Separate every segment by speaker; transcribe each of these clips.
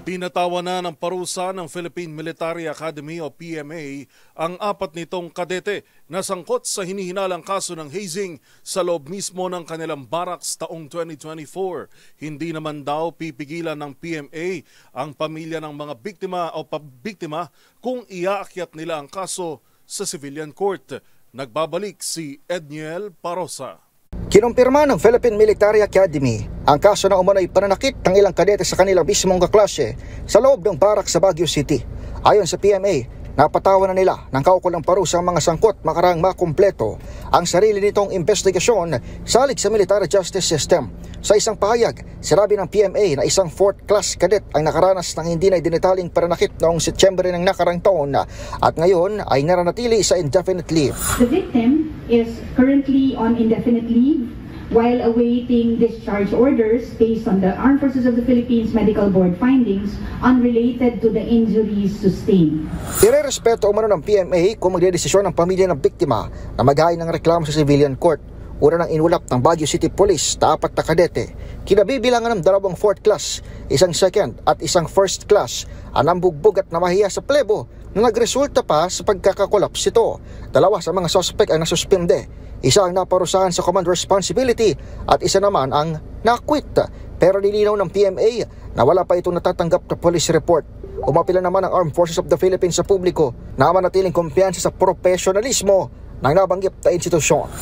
Speaker 1: Binatawan na ng parusa ng Philippine Military Academy o PMA ang 4 nitong kadete na sangkot sa hinihinalang kaso ng hazing sa loob mismo ng kanilang barracks taong 2024. Hindi naman daw pipigilan ng PMA ang pamilya ng mga biktima o pabiktima kung iaakyat nila ang kaso sa civilian court. Nagbabalik si Edniel Parosa.
Speaker 2: Kinumpirma ng Philippine Military Academy ang kaso na umano'y pananakit ng ilang kadete sa kanilang mismong kaklase sa loob ng barak sa Baguio City. Ayon sa PMA, napatawan na nila ng kaukulang parusa ang mga sangkot makaraang makumpleto ang sarili nitong investigasyon salig sa military justice system. Sa isang pahayag, sinabi ng PMA na isang 4th class cadet ang nakaranas ng hindi na dinetaling pananakit noong Setyembre ng nakarang taon at ngayon ay naranatili sa indefinite leave.
Speaker 3: The victim is currently on indefinite leave while awaiting discharge orders based on the Armed Forces of the Philippines Medical Board findings unrelated to the injuries sustained.
Speaker 2: Irerespeto umano ng PMA kung magdedesisyon ng pamilya ng biktima na maghain ng reklamo sa civilian court. Una nang inulap ng Baguio City Police na 4 na kadete, kinabibilangan ng 2 4th class, isang 2nd at isang 1st class ang nambugbog at namahiya sa plebo na nagresulta pa sa pagkakakolaps ito. 2 sa mga suspect ang nasuspinde, isa ang naparusahan sa command responsibility at isa naman ang nakwit. Pero nilinaw ng PMA na wala pa itong natatanggap na police report. Umapila naman ang Armed Forces of the Philippines sa publiko na manatiling kumpiyansa sa profesionalismo ng nabanggit na institusyon.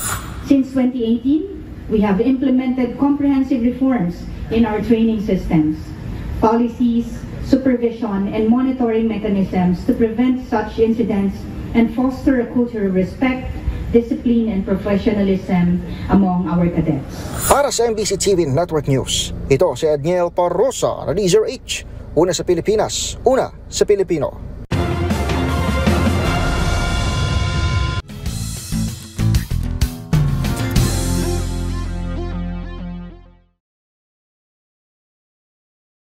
Speaker 3: Since 2018, we have implemented comprehensive reforms in our training systems, policies, supervision, and monitoring mechanisms to prevent such incidents and foster a culture of respect, discipline, and professionalism among our cadets.
Speaker 2: Para sa MBC TV Network News, ito si Edniel Parosa, Radizor H. Una sa Pilipinas, una sa Pilipino.